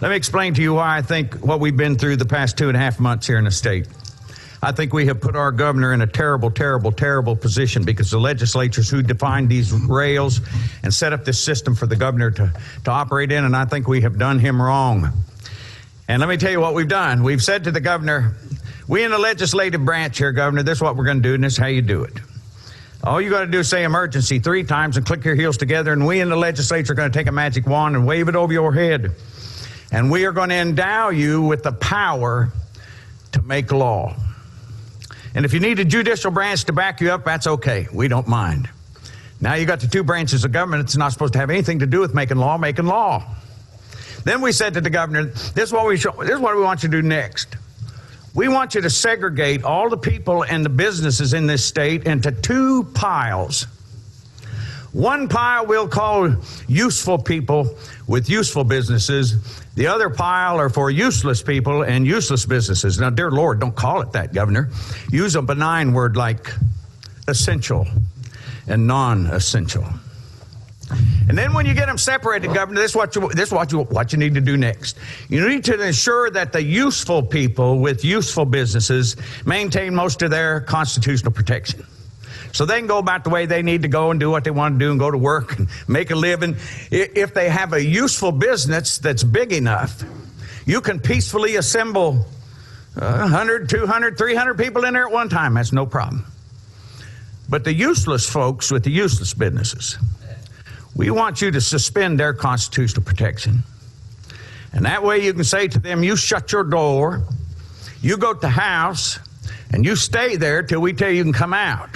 Let me explain to you why I think what we've been through the past 2.5 months here in the state. I think we have put our governor in a terrible, terrible, terrible position because the legislatures who defined these rails and set up this system for the governor to operate in, and I think we have done him wrong. And let me tell you what we've done. We've said to the governor, we in the legislative branch here, Governor, this is what we're going to do, and this is how you do it. All you got to do is say emergency 3 times and click your heels together, and we in the legislature are going to take a magic wand and wave it over your head. And we are going to endow you with the power to make law. And if you need a judicial branch to back you up, that's okay. We don't mind. Now you got the 2 branches of government. It's not supposed to have anything to do with making law. Then we said to the governor, this is what we want you to do next. We want you to segregate all the people and the businesses in this state into 2 piles. One pile we'll call useful people with useful businesses. The other pile are for useless people and useless businesses. Now, dear Lord, don't call it that, Governor. Use a benign word like essential and non-essential. And then when you get them separated, Governor, this is what you need to do next. You need to ensure that the useful people with useful businesses maintain most of their constitutional protection. So they can go about the way they need to go and do what they want to do and go to work and make a living. If they have a useful business that's big enough, you can peacefully assemble 100, 200, 300 people in there at one time. That's no problem. But the useless folks with the useless businesses, we want you to suspend their constitutional protection. And that way you can say to them, you shut your door, you go to the house, and you stay there till we tell you can come out.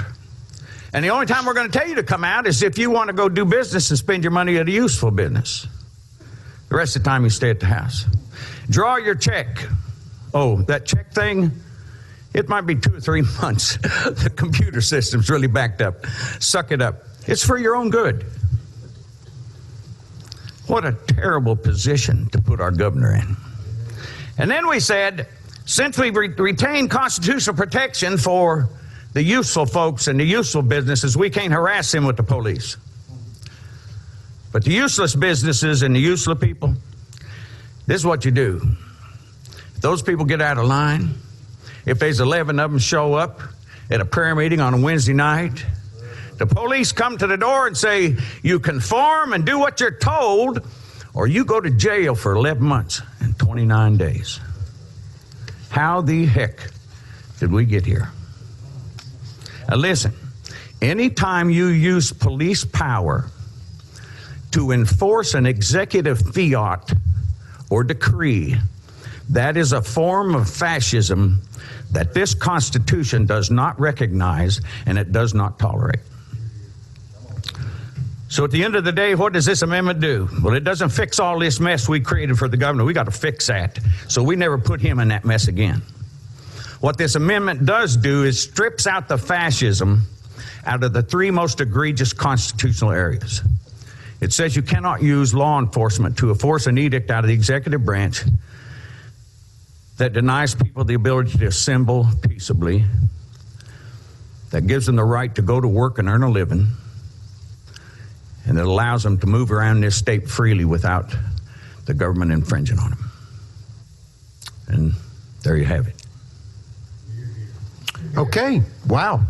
And the only time we're going to tell you to come out is if you want to go do business and spend your money at a useful business. The rest of the time you stay at the house. Draw your check. Oh, that check thing, it might be 2 or 3 months. The computer system's really backed up. Suck it up. It's for your own good. What a terrible position to put our governor in. And then we said, since we've retained constitutional protection for the useful folks and the useful businesses, we can't harass them with the police. But the useless businesses and the useless people, this is what you do. If those people get out of line, if there's 11 of them show up at a prayer meeting on a Wednesday night, the police come to the door and say, you conform and do what you're told, or you go to jail for 11 months and 29 days. How the heck did we get here? Now listen, anytime you use police power to enforce an executive fiat or decree, that is a form of fascism that this Constitution does not recognize and it does not tolerate. So at the end of the day, what does this amendment do? Well, it doesn't fix all this mess we created for the governor. We got to fix that. So we never put him in that mess again. What this amendment does do is strips out the fascism out of the 3 most egregious constitutional areas. It says you cannot use law enforcement to enforce an edict out of the executive branch that denies people the ability to assemble peaceably, that gives them the right to go to work and earn a living, and that allows them to move around this state freely without the government infringing on them. And there you have it. Okay. Wow.